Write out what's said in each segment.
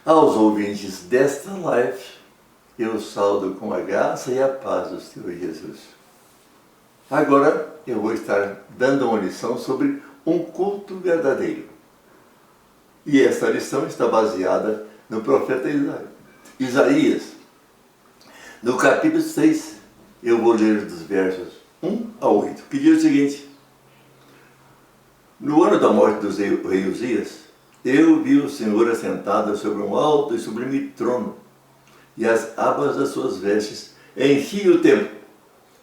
Aos ouvintes desta live, eu saúdo com a graça e a paz do Senhor Jesus. Agora eu vou estar dando uma lição sobre um culto verdadeiro. E esta lição está baseada no profeta Isaías. No capítulo 6, eu vou ler dos versos 1 a 8, que diz o seguinte: No ano da morte do rei Uzias, eu vi o Senhor assentado sobre um alto e sublime trono, e as abas das suas vestes enchiam o templo.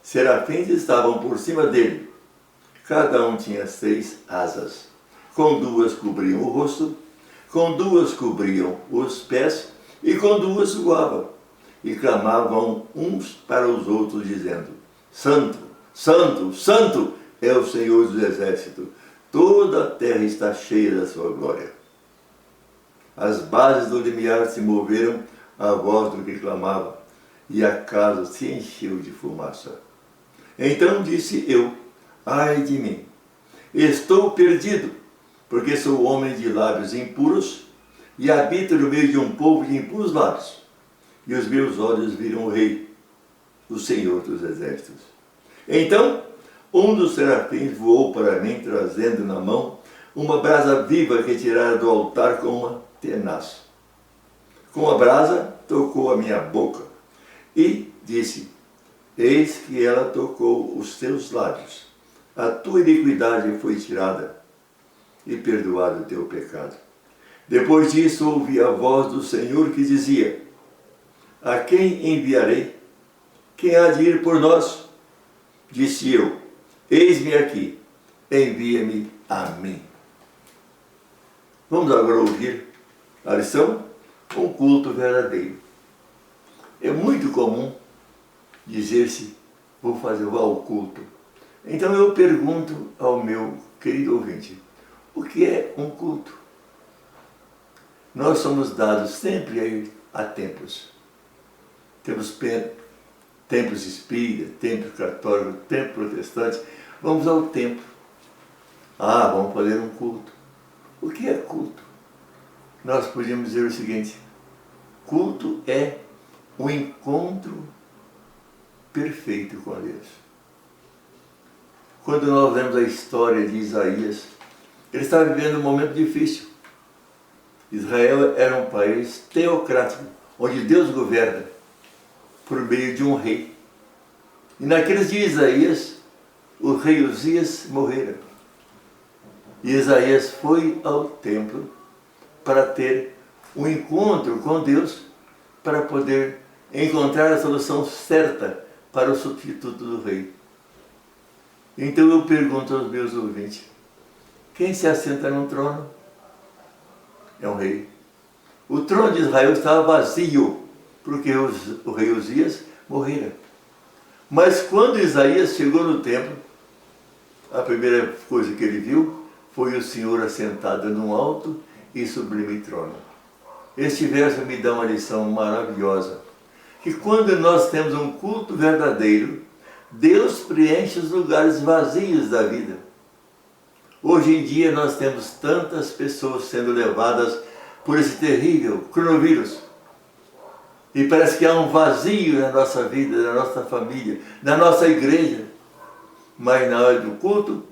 Serafins estavam por cima dele. Cada um tinha 6 asas. Com 2 cobriam o rosto, com 2 cobriam os pés, e com 2 voavam. E clamavam uns para os outros, dizendo: Santo, Santo, Santo é o Senhor dos Exércitos. Toda a terra está cheia da sua glória. As bases do limiar se moveram à voz do que clamava, e a casa se encheu de fumaça. Então disse eu: Ai de mim, estou perdido, porque sou homem de lábios impuros, e habito no meio de um povo de impuros lábios. E os meus olhos viram o Rei, o Senhor dos Exércitos. Então um dos serafins voou para mim, trazendo na mão uma brasa viva retirada do altar com uma tenaz. Com a brasa tocou a minha boca e disse: Eis que ela tocou os teus lábios. A tua iniquidade foi tirada e perdoado o teu pecado. Depois disso ouvi a voz do Senhor que dizia: A quem enviarei? Quem há de ir por nós? Disse eu: Eis-me aqui, envia-me a mim. Vamos agora ouvir a lição: um culto verdadeiro. É muito comum dizer-se: vou fazer o culto. Então eu pergunto ao meu querido ouvinte: o que é um culto? Nós somos dados sempre a templos. Temos templos espíritas, templo católico, templo protestante. Vamos ao templo. Vamos fazer um culto. O que é culto? Nós podíamos dizer o seguinte: culto é um encontro perfeito com Deus. Quando nós lemos a história de Isaías, ele estava vivendo um momento difícil. Israel era um país teocrático, onde Deus governa por meio de um rei. E naqueles dias de Isaías, o rei Uzias morrera. E Isaías foi ao templo para ter um encontro com Deus, para poder encontrar a solução certa para o substituto do rei. Então eu pergunto aos meus ouvintes: quem se assenta no trono? É um rei. O trono de Israel estava vazio, porque o rei Uzias morrera. Mas quando Isaías chegou no templo, a primeira coisa que ele viu foi o Senhor assentado num alto e sublime trono. Este verso me dá uma lição maravilhosa, que quando nós temos um culto verdadeiro, Deus preenche os lugares vazios da vida. Hoje em dia nós temos tantas pessoas sendo levadas por esse terrível coronavírus. E parece que há um vazio na nossa vida, na nossa família, na nossa igreja. Mas na hora do culto,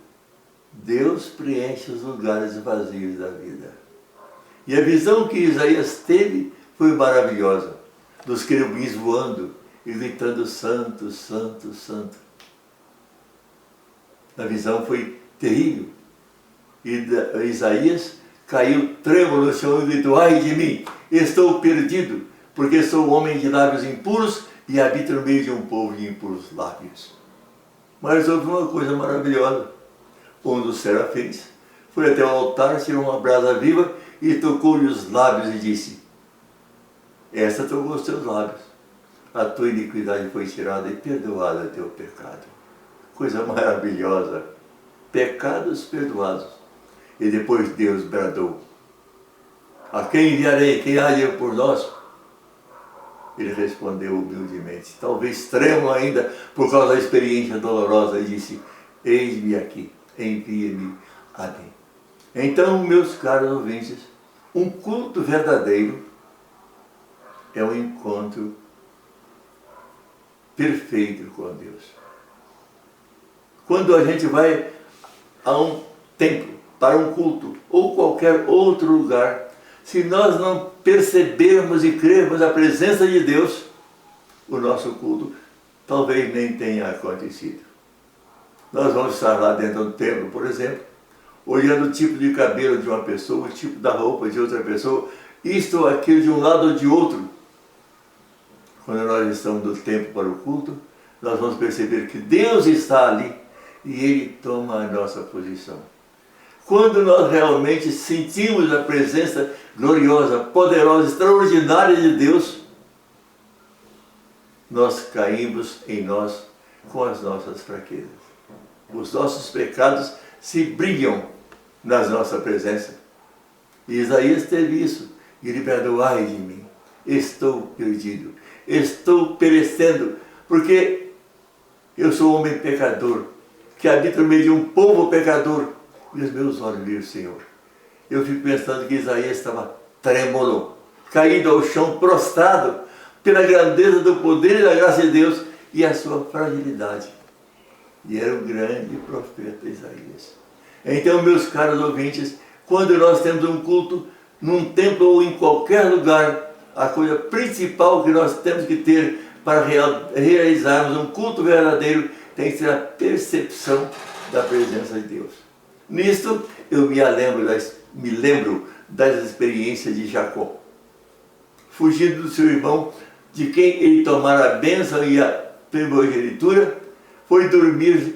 Deus preenche os lugares vazios da vida. E a visão que Isaías teve foi maravilhosa. Dos querubins voando e gritando: Santo, Santo, Santo. A visão foi terrível. E Isaías caiu trêmulo no chão e gritou: Ai de mim, estou perdido, porque sou homem de lábios impuros e habito no meio de um povo de impuros lábios. Mas houve uma coisa maravilhosa. Um dos serafins foi até o altar, tirou uma brasa viva e tocou-lhe os lábios e disse: Esta tocou os teus lábios. A tua iniquidade foi tirada e perdoada o teu pecado. Coisa maravilhosa. Pecados perdoados. E depois Deus bradou: A quem enviarei? Quem há de ir por nós? Ele respondeu humildemente, talvez trêmulo ainda por causa da experiência dolorosa, e disse: Eis-me aqui, envia-me a mim. Então, meus caros ouvintes, um culto verdadeiro é um encontro perfeito com Deus. Quando a gente vai a um templo, para um culto, ou qualquer outro lugar, se nós não percebermos e crermos a presença de Deus, o nosso culto talvez nem tenha acontecido. Nós vamos estar lá dentro do templo, por exemplo, olhando o tipo de cabelo de uma pessoa, o tipo da roupa de outra pessoa, isto ou aquilo de um lado ou de outro. Quando nós estamos do templo para o culto, nós vamos perceber que Deus está ali e Ele toma a nossa posição. Quando nós realmente sentimos a presença gloriosa, poderosa, extraordinária de Deus, nós caímos em nós com as nossas fraquezas. Os nossos pecados se brilham na nossa presença. E Isaías teve isso. E ele bradou: ai de mim, estou perdido, estou perecendo, porque eu sou um homem pecador, que habita no meio de um povo pecador, e os meus olhos viram o Senhor. Eu fico pensando que Isaías estava trêmulo, caído ao chão, prostrado, pela grandeza do poder e da graça de Deus e a sua fragilidade. E era o grande profeta Isaías. Então, meus caros ouvintes, quando nós temos um culto num templo ou em qualquer lugar, a coisa principal que nós temos que ter para realizarmos um culto verdadeiro tem que ser a percepção da presença de Deus. Nisto, eu me lembro das experiências de Jacó. Fugindo do seu irmão, de quem ele tomara a bênção e a primogenitura, foi dormir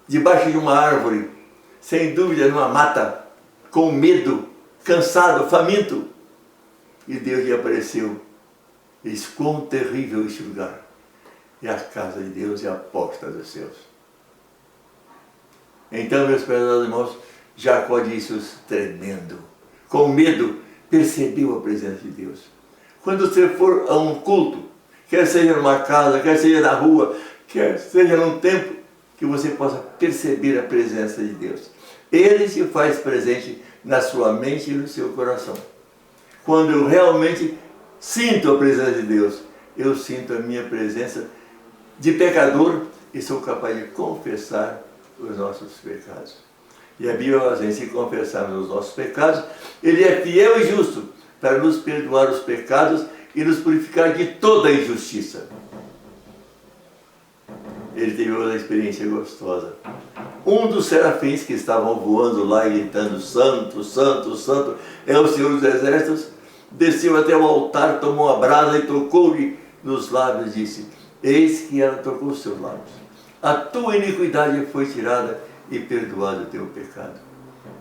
debaixo de uma árvore, sem dúvida numa mata, com medo, cansado, faminto. E Deus lhe apareceu. E disse: quão terrível este lugar! É a casa de Deus e a porta dos céus. Então, meus prezados irmãos, Jacó disse isso tremendo. Com medo, percebeu a presença de Deus. Quando você for a um culto, quer seja numa casa, quer seja na rua, quer seja num templo, que você possa perceber a presença de Deus. Ele se faz presente na sua mente e no seu coração. Quando eu realmente sinto a presença de Deus, eu sinto a minha presença de pecador e sou capaz de confessar os nossos pecados. E a Bíblia fala assim: se confessarmos os nossos pecados, Ele é fiel e justo para nos perdoar os pecados e nos purificar de toda a injustiça. Ele teve uma experiência gostosa. Um dos serafins que estavam voando lá e gritando: santo, santo, santo, é o Senhor dos Exércitos, desceu até o altar, tomou a brasa e tocou-lhe nos lábios e disse: eis que ela tocou os seus lábios. A tua iniquidade foi tirada e perdoado o teu pecado.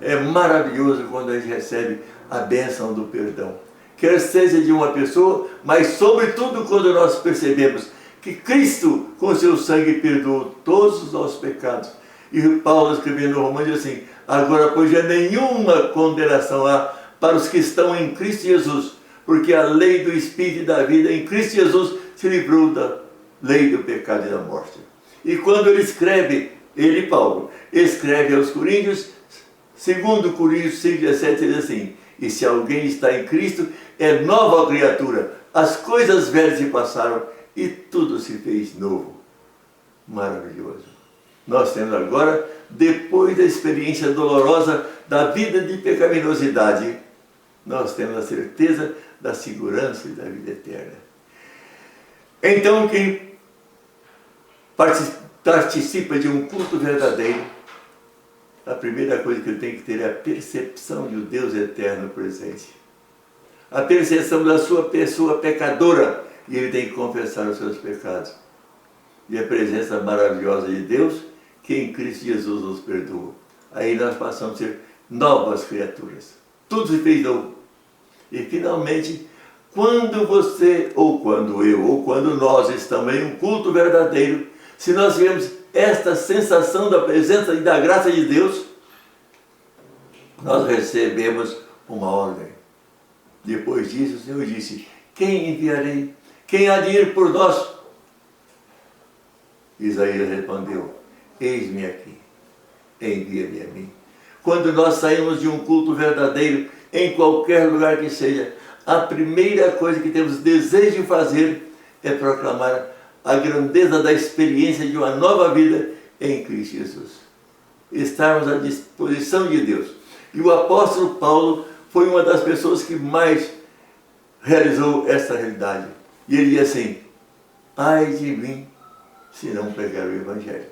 É maravilhoso quando a gente recebe a bênção do perdão. Quer seja de uma pessoa, mas sobretudo quando nós percebemos que Cristo, com seu sangue, perdoou todos os nossos pecados. E Paulo, escrevendo no Romanos, diz assim: agora, pois, já nenhuma condenação há para os que estão em Cristo Jesus, porque a lei do Espírito e da vida em Cristo Jesus se livrou da lei do pecado e da morte. E quando ele escreve, Paulo, escreve aos Coríntios, 2 Coríntios 5,17, diz assim: e se alguém está em Cristo, é nova criatura, as coisas velhas se passaram e tudo se fez novo. Maravilhoso. Nós temos agora, depois da experiência dolorosa da vida de pecaminosidade, nós temos a certeza da segurança e da vida eterna. Então, quem participa de um culto verdadeiro, a primeira coisa que ele tem que ter é a percepção de um Deus eterno presente. A percepção da sua pessoa pecadora, e ele tem que confessar os seus pecados. E a presença maravilhosa de Deus, que em Cristo Jesus nos perdoa. Aí nós passamos a ser novas criaturas. Tudo se fez novo. E finalmente, quando você, ou quando eu, ou quando nós estamos em um culto verdadeiro, se nós tivermos esta sensação da presença e da graça de Deus, nós recebemos uma ordem. Depois disso, o Senhor disse: quem enviarei? Quem há de ir por nós? Isaías respondeu: eis-me aqui, envia-me a mim. Quando nós saímos de um culto verdadeiro, em qualquer lugar que seja, a primeira coisa que temos desejo de fazer é proclamar a grandeza da experiência de uma nova vida em Cristo Jesus. Estarmos à disposição de Deus. E o apóstolo Paulo foi uma das pessoas que mais realizou essa realidade. E ele diz assim: ai de mim se não pregar o Evangelho,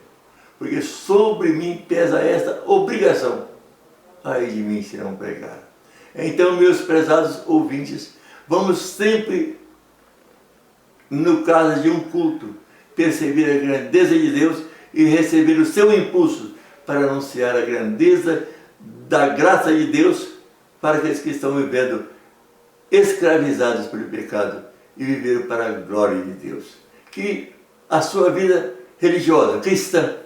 porque sobre mim pesa esta obrigação. Ai de mim se não pregar. Então, meus prezados ouvintes, vamos sempre, no caso de um culto, perceber a grandeza de Deus e receber o seu impulso para anunciar a grandeza da graça de Deus para aqueles que estão vivendo escravizados pelo pecado e viver para a glória de Deus. Que a sua vida religiosa, cristã,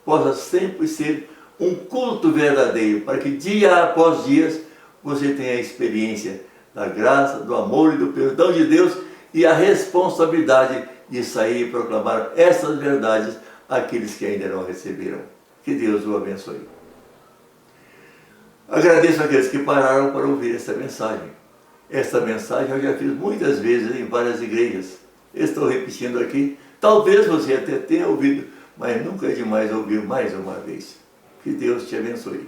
possa sempre ser um culto verdadeiro, para que dia após dia você tenha a experiência da graça, do amor e do perdão de Deus e a responsabilidade de sair e proclamar essas verdades àqueles que ainda não receberam. Que Deus o abençoe. Agradeço àqueles que pararam para ouvir esta mensagem. Esta mensagem eu já fiz muitas vezes em várias igrejas. Estou repetindo aqui. Talvez você até tenha ouvido, mas nunca é demais ouvir mais uma vez. Que Deus te abençoe.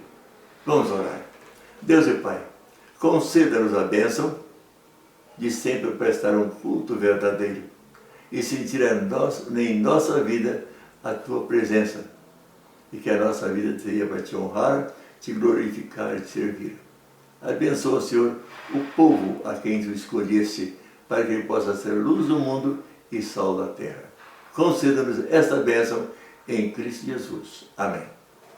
Vamos orar. Deus e Pai, conceda-nos a bênção de sempre prestar um culto verdadeiro e sentir em nossa vida a Tua presença, e que a nossa vida seja para Te honrar, Te glorificar e Te servir. Abençoa, Senhor, o povo a quem Tu escolheste, para que ele possa ser luz do mundo e sal da terra. Conceda-nos esta bênção em Cristo Jesus. Amém.